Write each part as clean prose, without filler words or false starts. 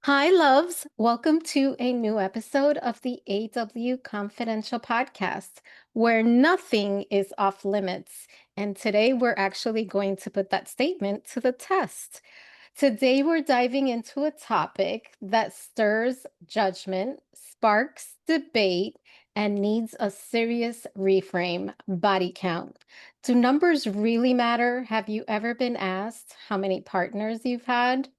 Hi, loves. Welcome to a new episode of the AW Confidential Podcast, where nothing is off limits. And today we're actually going to put that statement to the test. Today we're diving into a topic that stirs judgment, sparks debate, and needs a serious reframe: body count. Do numbers really matter? Have you ever been asked how many partners you've had?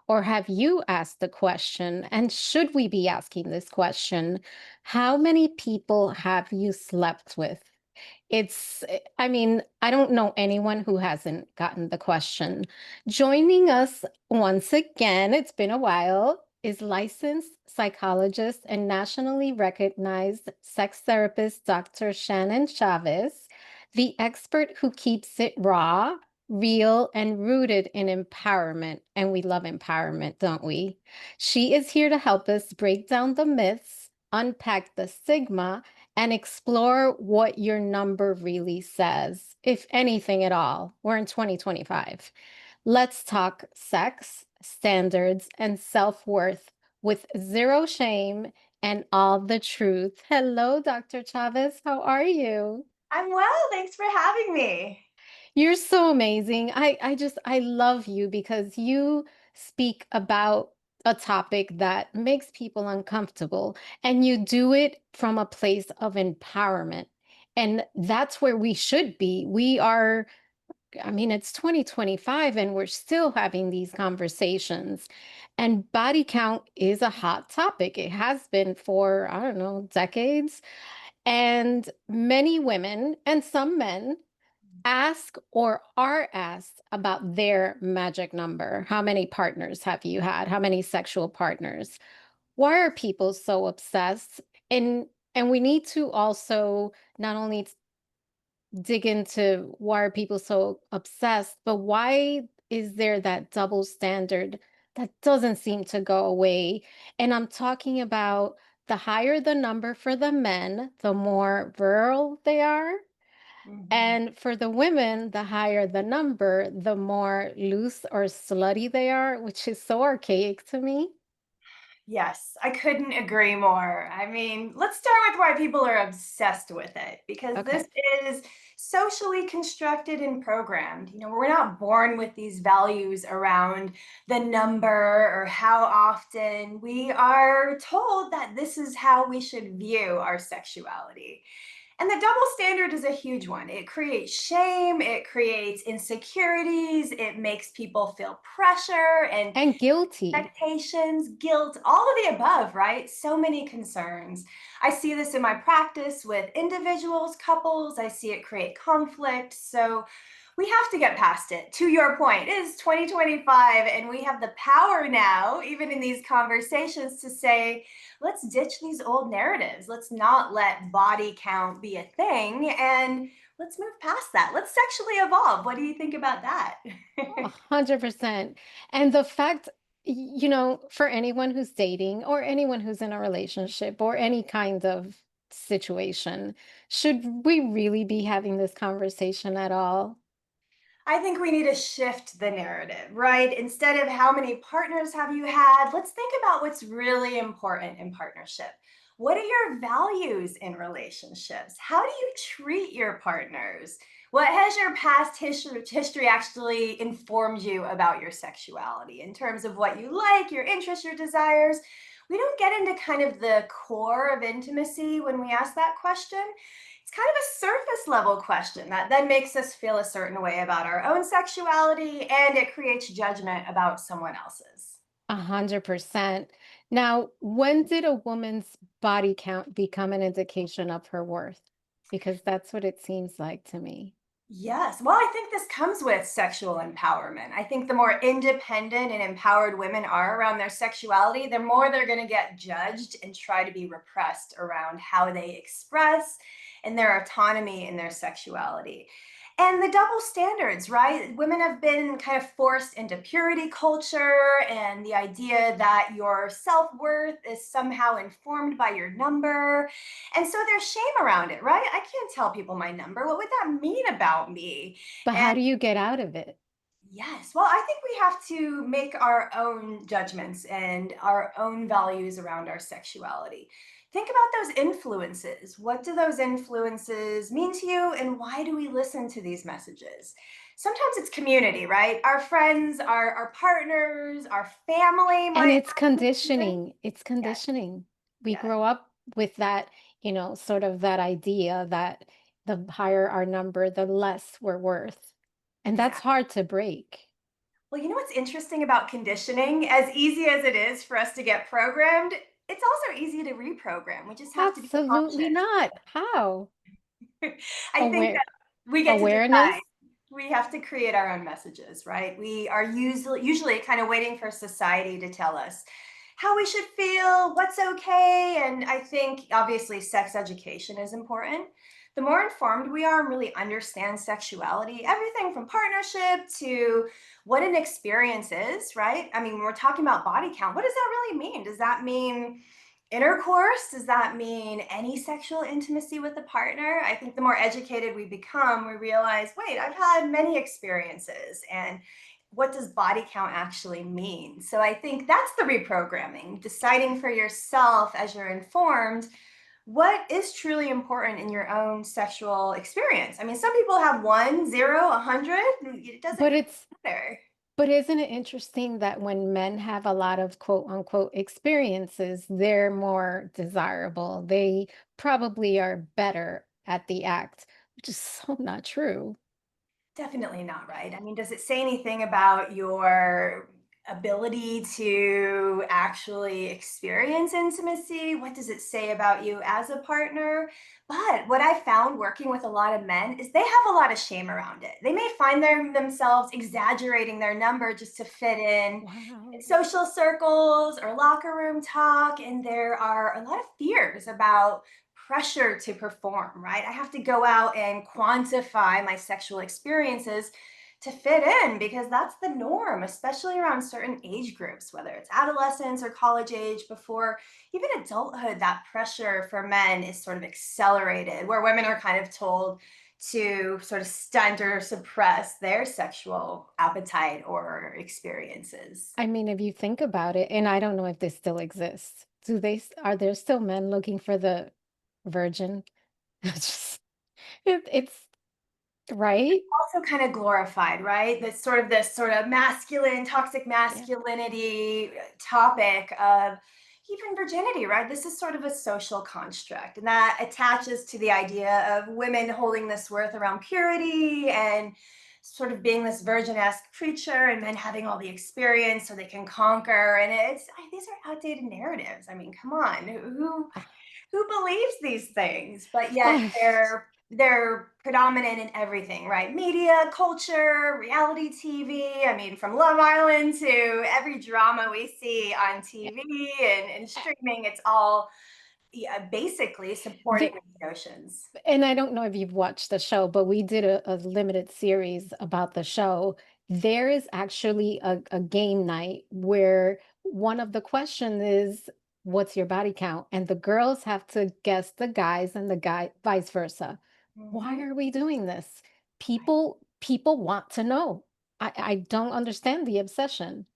Or have you asked the question, and should we be asking this question? How many people have you slept with? I don't know anyone who hasn't gotten the question. Joining us once again, it's been a while, is licensed psychologist and nationally recognized sex therapist Dr. Shannon Chavez, the expert who keeps it raw, real, and rooted in empowerment. And we love empowerment, don't we? She is here to help us break down the myths, unpack the stigma, and explore what your number really says, if anything at all. We're in 2025. Let's talk sex, standards, and self worth with zero shame and all the truth. Hello, Dr. Chavez. How are you? I'm well, thanks for having me. You're so amazing. I love you because you speak about a topic that makes people uncomfortable, and you do it from a place of empowerment. And that's where we should be. It's 2025 and we're still having these conversations. And body count is a hot topic. It has been for, I don't know, decades. And many women and some men ask or are asked about their magic number. How many partners have you had? How many sexual partners? Why are people so obsessed? And we need to also not only dig into why are people so obsessed, but why is there that double standard that doesn't seem to go away? And I'm talking about the higher the number for the men, the more virile they are, Mhm. and for the women, the higher the number, the more loose or slutty they are, which is so archaic to me. Yes, I couldn't agree more. I mean, let's start with why people are obsessed with it, because this Okay. is socially constructed and programmed. We're not born with these values around the number or how often. We are told that this is how we should view our sexuality. And the double standard is a huge one. It creates shame, it creates insecurities, it makes people feel pressure and And guilty. expectations, guilt, all of the above, right? So many concerns. I see this in my practice with individuals, couples. I see it create conflict. So we have to get past it. To your point, it is 2025, and we have the power now, even in these conversations, to say, let's ditch these old narratives. Let's not let body count be a thing, and let's move past that. Let's sexually evolve. What do you think about that? 100%. And the fact, for anyone who's dating or anyone who's in a relationship or any kind of situation, should we really be having this conversation at all? I think we need to shift the narrative, right? Instead of how many partners have you had, let's think about what's really important in partnership. What are your values in relationships? How do you treat your partners? What has your past history actually informed you about your sexuality in terms of what you like, your interests, your desires? We don't get into kind of the core of intimacy when we ask that question. It's kind of a surface level question that then makes us feel a certain way about our own sexuality, and it creates judgment about someone else's. 100%. Now, when did a woman's body count become an indication of her worth? Because that's what it seems like to me. Yes. Well, I think this comes with sexual empowerment. I think the more independent and empowered women are around their sexuality, the more they're going to get judged and try to be repressed around how they express and their autonomy in their sexuality. And the double standards, right? Women have been kind of forced into purity culture and the idea that your self worth is somehow informed by your number. And so there's shame around it, right? I can't tell people my number. What would that mean about me? But And how do you get out of it? Yes. Well, I think we have to make our own judgments and our own values around our sexuality. Think about those influences. What do those influences mean to you, and why do we listen to these messages? Sometimes it's community, right? Our friends, our partners, our family And might it's have messages. conditioning. It's Yes, conditioning. We yes, grow up with that, sort of that idea that the higher our number, the less we're worth. And that's exactly. hard to break. Well, you know what's interesting about conditioning? As easy as it is for us to get programmed, it's also easy to reprogram. We just have to be Absolutely conscious. not. How? I think Aware that we get to awareness. decide. We have to create our own messages, right? We are usually kind of waiting for society to tell us how we should feel, what's okay. And I think obviously sex education is important. The more informed we are and really understand sexuality, everything from partnership to what an experience is, right? I mean, when we're talking about body count, what does that really mean? Does that mean intercourse? Does that mean any sexual intimacy with a partner? I think the more educated we become, we realize, wait, I've had many experiences. And what does body count actually mean? So I think that's the reprogramming, deciding for yourself as you're informed what is truly important in your own sexual experience. I mean, some people have one, zero, 100. It doesn't But it's matter. but isn't it interesting that when men have a lot of quote unquote experiences, they're more desirable. They probably are better at the act, which is so not true. Definitely not right. I mean, does it say anything about your ability to actually experience intimacy? What does it say about you as a partner? But what I found working with a lot of men is they have a lot of shame around it. They may find themselves exaggerating their number just to fit in Wow. social circles or locker room talk. And there are a lot of fears about pressure to perform, right? I have to go out and quantify my sexual experiences to fit in because that's the norm, especially around certain age groups, whether it's adolescence or college age, before even adulthood. That pressure for men is sort of accelerated, where women are kind of told to sort of stunt or suppress their sexual appetite or experiences. I mean, if you think about it, and I don't know if this still exists. Are there still men looking for the virgin? It's just, it's right. Also kind of glorified, right? This sort of masculine, toxic Yeah. masculinity topic of even virginity, right? This is sort of a social construct, and that attaches to the idea of women holding this worth around purity and sort of being this virgin-esque creature, and men having all the experience so they can conquer. And these are outdated narratives. I mean, come on, who believes these things? But yet Ah, they're predominant in everything, right? Media, culture, reality TV. I mean, from Love Island to every drama we see on TV and streaming, it's all, yeah, basically supporting the, these notions. and I don't know if you've watched the show, but we did a limited series about the show. There is actually a game night where one of the questions is, what's your body count? And the girls have to guess the guys and the guy vice versa. Why Mhm. are we doing this? People want to know. I don't understand the obsession.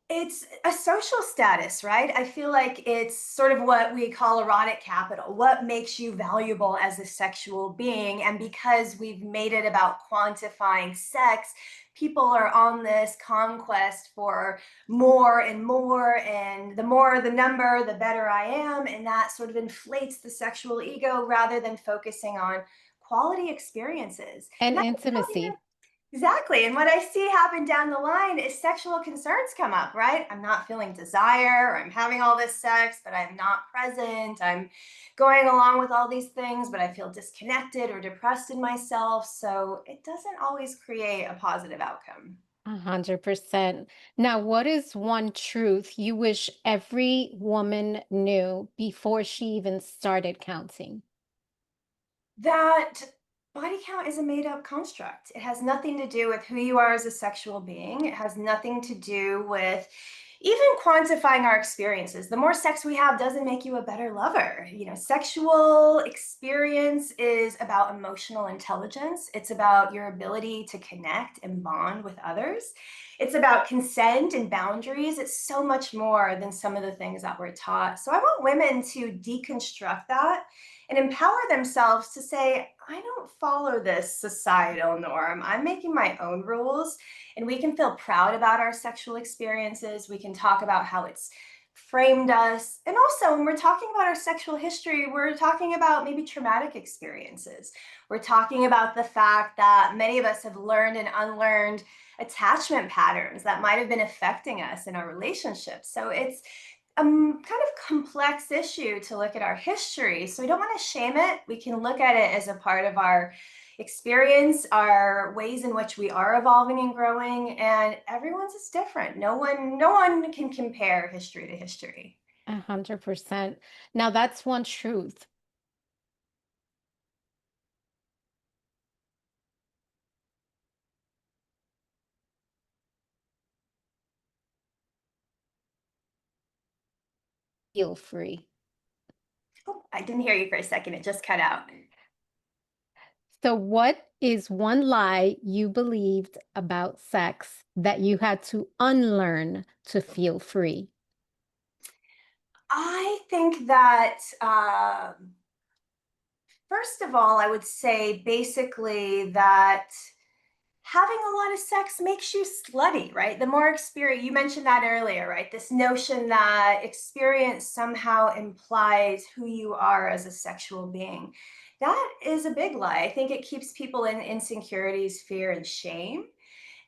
It's a social status, right? I feel like it's sort of what we call erotic capital. What makes you valuable as a sexual being? And because we've made it about quantifying sex, people are on this conquest for more and more. And the more the number, the better I am. And that sort of inflates the sexual ego rather than focusing on quality experiences. And And I don't even intimacy. Exactly. And what I see happen down the line is sexual concerns come up, right? I'm not feeling desire, or I'm having all this sex, but I'm not present. I'm going along with all these things, but I feel disconnected or depressed in myself. So it doesn't always create a positive outcome. 100%. Now, what is one truth you wish every woman knew before she even started counting? That body count is a made up construct. It has nothing to do with who you are as a sexual being. It has nothing to do with Even quantifying our experiences. The more sex we have doesn't make you a better lover. Sexual experience is about emotional intelligence. It's about your ability to connect and bond with others. It's about consent and boundaries. It's so much more than some of the things that we're taught. So I want women to deconstruct that and empower themselves to say, I don't follow this societal norm. I'm making my own rules, and we can feel proud about our sexual experiences. We can talk about how it's framed us. And also, when we're talking about our sexual history, we're talking about maybe traumatic experiences. We're talking about the fact that many of us have learned and unlearned attachment patterns that might have been affecting us in our relationships. So it's kind of complex issue to look at our history. So we don't want to shame it. We can look at it as a part of our experience, our ways in which we are evolving and growing, and everyone's is different. No one can compare history to history. 100%. Now, that's one truth. Feel free. Oh, I didn't hear you for a second. It just cut out. So, what is one lie you believed about sex that you had to unlearn to feel free? I think that first of all, I would say basically that having a lot of sex makes you slutty, right? The more experience, you mentioned that earlier, right? This notion that experience somehow implies who you are as a sexual being. That is a big lie. I think it keeps people in insecurities, fear, and shame.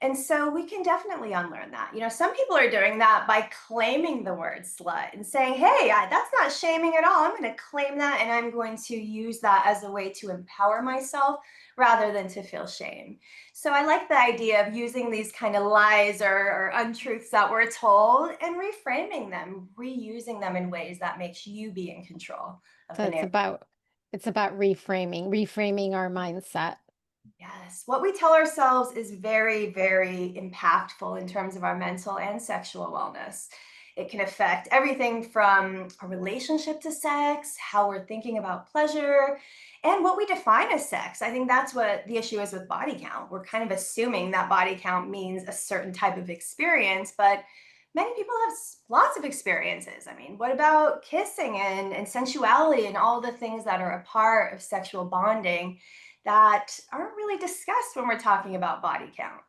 And so we can definitely unlearn that. Some people are doing that by claiming the word slut and saying, hey, that's not shaming at all. I'm going to claim that and I'm going to use that as a way to empower myself rather than to feel shame. So I like the idea of using these kind of lies or untruths that we're told and reframing them, reusing them in ways that makes you be in control of So the narrative. it's about reframing our mindset. Yes, what we tell ourselves is very, very impactful in terms of our mental and sexual wellness. It can affect everything from our relationship to sex, how we're thinking about pleasure, and what we define as sex. I think that's what the issue is with body count. We're kind of assuming that body count means a certain type of experience, but many people have lots of experiences. I mean, what about kissing and sensuality and all the things that are a part of sexual bonding that aren't really discussed when we're talking about body count?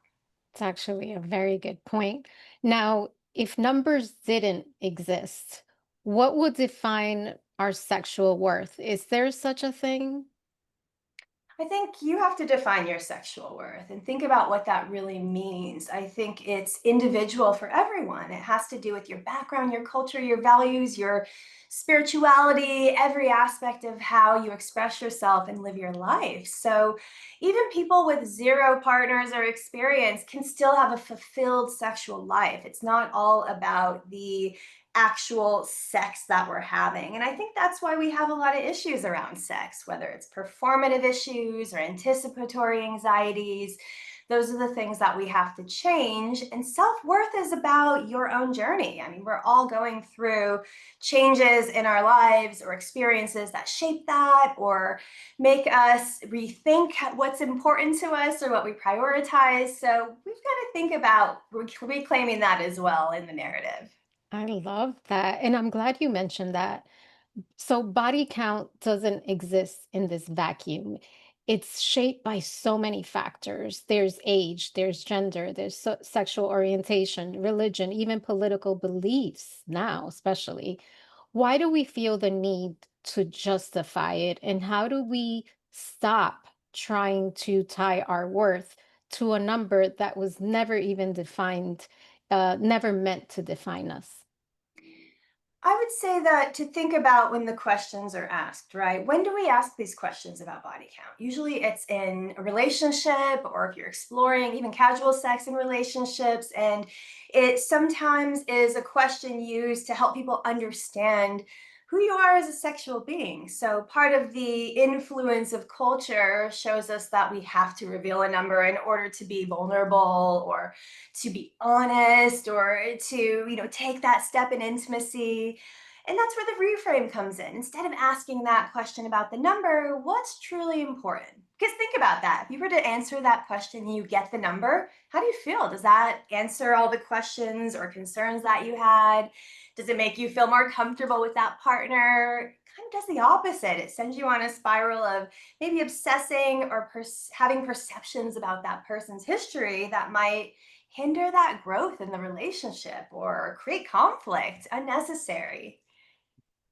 It's actually a very good point. Now, if numbers didn't exist, what would define our sexual worth? Is there such a thing? I think you have to define your sexual worth and think about what that really means. I think it's individual for everyone. It has to do with your background, your culture, your values, your spirituality, every aspect of how you express yourself and live your life. So, even people with zero partners or experience can still have a fulfilled sexual life. It's not all about the actual sex that we're having. And I think that's why we have a lot of issues around sex, whether it's performative issues or anticipatory anxieties. Those are the things that we have to change. And self worth is about your own journey. I mean, we're all going through changes in our lives or experiences that shape that or make us rethink what's important to us or what we prioritize. So we've got to think about reclaiming that as well in the narrative. I love that. And I'm glad you mentioned that. So, body count doesn't exist in this vacuum. It's shaped by so many factors. There's age, there's gender, there's sexual orientation, religion, even political beliefs now, especially. Why do we feel the need to justify it? And how do we stop trying to tie our worth to a number that was never even defined, never meant to define us? I would say that to think about when the questions are asked, right? When do we ask these questions about body count? Usually it's in a relationship or if you're exploring even casual sex in relationships. And it sometimes is a question used to help people understand who you are as a sexual being. So, part of the influence of culture shows us that we have to reveal a number in order to be vulnerable or to be honest or to, take that step in intimacy. And that's where the reframe comes in. Instead of asking that question about the number, what's truly important? Because think about that. If you were to answer that question and you get the number, how do you feel? Does that answer all the questions or concerns that you had? Does it make you feel more comfortable with that partner? Kind of does the opposite. It sends you on a spiral of maybe obsessing or having perceptions about that person's history that might hinder that growth in the relationship or create conflict unnecessary.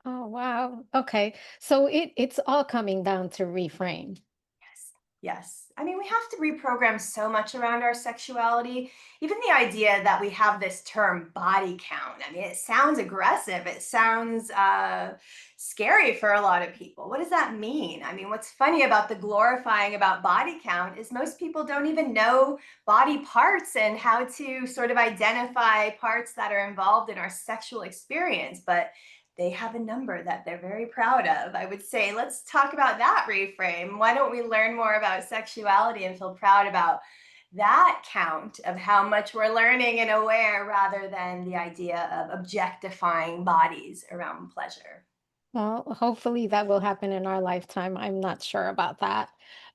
Oh, wow. Okay. So it's all coming down to reframe. Yes. Yes. I mean, we have to reprogram so much around our sexuality. Even the idea that we have this term body count. I mean, it sounds aggressive. It sounds scary for a lot of people. What does that mean? I mean, what's funny about the glorifying about body count is most people don't even know body parts and how to sort of identify parts that are involved in our sexual experience. But they have a number that they're very proud of. I would say, let's talk about that reframe. Why don't we learn more about sexuality and feel proud about that count of how much we're learning and aware rather than the idea of objectifying bodies around pleasure? Well, hopefully that will happen in our lifetime. I'm not sure about that.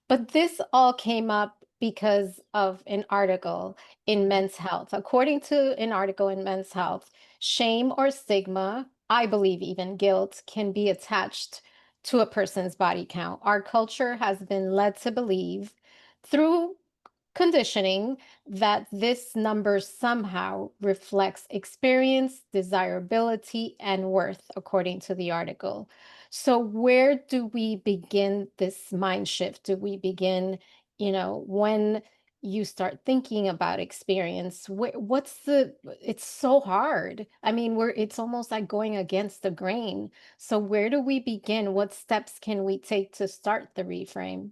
But this all came up because of an article in Men's Health. According to an article in Men's Health, shame or stigma, I believe even guilt, can be attached to a person's body count. Our culture has been led to believe through conditioning that this number somehow reflects experience, desirability, and worth, according to the article. So, where do we begin this mind shift? Do we begin, when you start thinking about experience? It's so hard. I mean, it's almost like going against the grain. So, where do we begin? What steps can we take to start the reframe?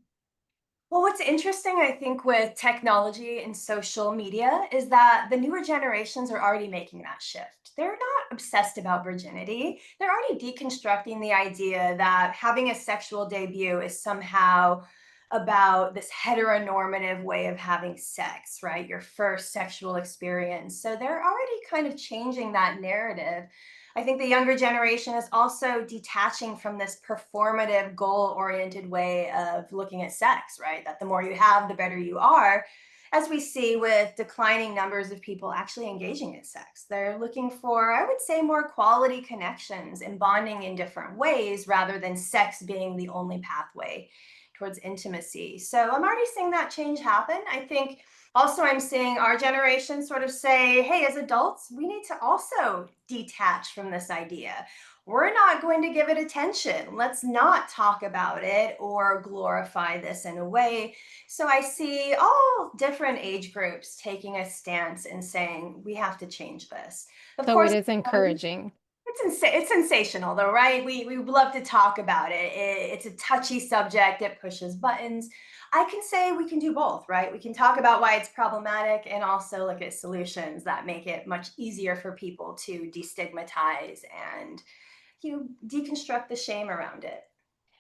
Well, what's interesting, I think, with technology and social media is that the newer generations are already making that shift. They're not obsessed about virginity. They're already deconstructing the idea that having a sexual debut is somehow about this heteronormative way of having sex, right? Your first sexual experience. So they're already kind of changing that narrative. I think the younger generation is also detaching from this performative, goal oriented way of looking at sex, right? That the more you have, the better you are. As we see with declining numbers of people actually engaging in sex, they're looking for, I would say, more quality connections and bonding in different ways rather than sex being the only pathway towards intimacy. So I'm already seeing that change happen. I think also I'm seeing our generation sort of say, hey, as adults, we need to also detach from this idea. We're not going to give it attention. Let's not talk about it or glorify this in a way. So I see all different age groups taking a stance and saying, we have to change this. Of So, it course, is encouraging. it's sensational though, right? We love to talk about it. It's a touchy subject, it pushes buttons. I can say we can do both, right? We can talk about why it's problematic and also look at solutions that make it much easier for people to destigmatize and deconstruct the shame around it.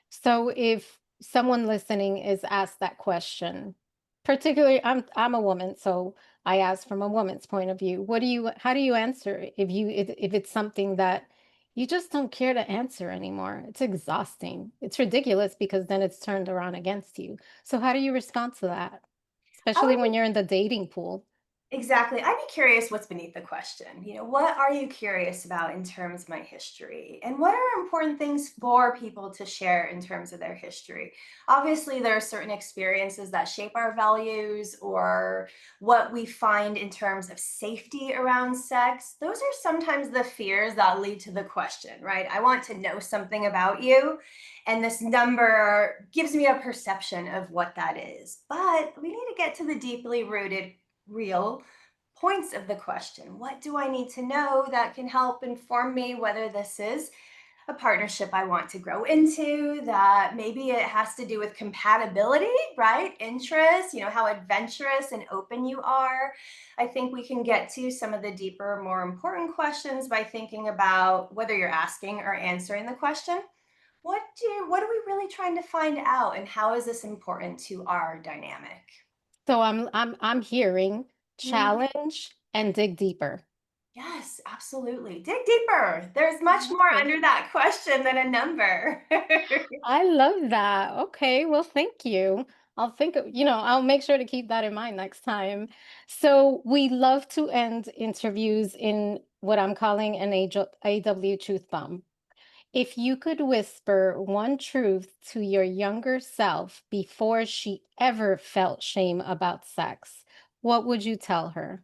So if someone listening is asked that question, particularly I'm a woman, so I ask from a woman's point of view. How do you answer it if it's something that you just don't care to answer anymore? It's exhausting. It's ridiculous because then it's turned around against you. So how do you respond to that? I Especially when would you're in the dating pool. Exactly. I'd be curious what's beneath the question. What are you curious about in terms of my history? And what are important things for people to share in terms of their history? Obviously, there are certain experiences that shape our values or what we find in terms of safety around sex. Those are sometimes the fears that lead to the question, right? I want to know something about you. And this number gives me a perception of what that is. But we need to get to the deeply rooted real points of the question. What do I need to know that can help inform me whether this is a partnership I want to grow into, that maybe it has to do with compatibility, right? Interest, how adventurous and open you are. I think we can get to some of the deeper, more important questions by thinking about whether you're asking or answering the question. What are we really trying to find out, and how is this important to our dynamic? So I'm hearing Mhm. challenge and dig deeper. Yes, absolutely. Dig deeper. There's I much love more it. under that question than a number. I love that. Okay, well, thank you. I'll make sure to keep that in mind next time. So we love to end interviews in what I'm calling an AW truth bomb. If you could whisper one truth to your younger self before she ever felt shame about sex, what would you tell her?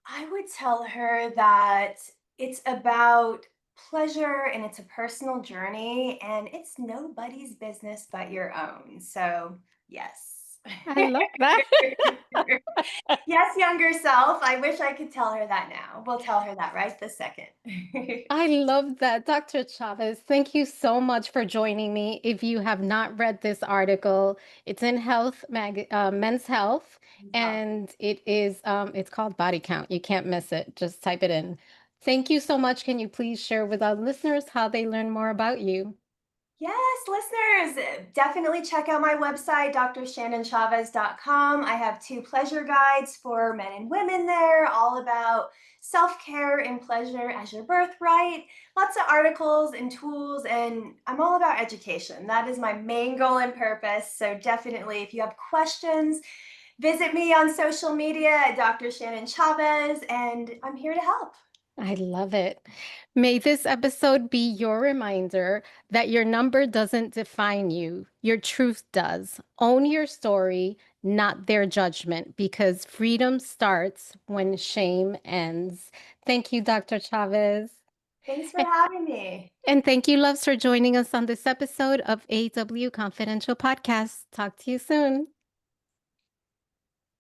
I would tell her that it's about pleasure and it's a personal journey and it's nobody's business but your own. So, yes. I love that. Yes, younger self. I wish I could tell her that now. We'll tell her that right this second. I love that. Dr. Chavez, thank you so much for joining me. If you have not read this article, it's in Men's Health, So, and it's called Body Count. You can't miss it. Just type it in. Thank you so much. Can you please share with our listeners how they learn more about you? yes, listeners, definitely check out my website, drshannonchavez.com. I have two pleasure guides for men and women there, all about self care and pleasure as your birthright. Lots of articles and tools, and I'm all about education. That is my main goal and purpose. So, definitely, if you have questions, visit me on social media at Dr. Shannon Chavez, and I'm here to help. I love it. May this episode be your reminder that your number doesn't define you, your truth does. Own your story, not their judgment, because freedom starts when shame ends. Thank you, Dr. Chavez. Thanks for A- having me. And thank you, loves, for joining us on this episode of AW Confidential Podcast. Talk to you soon.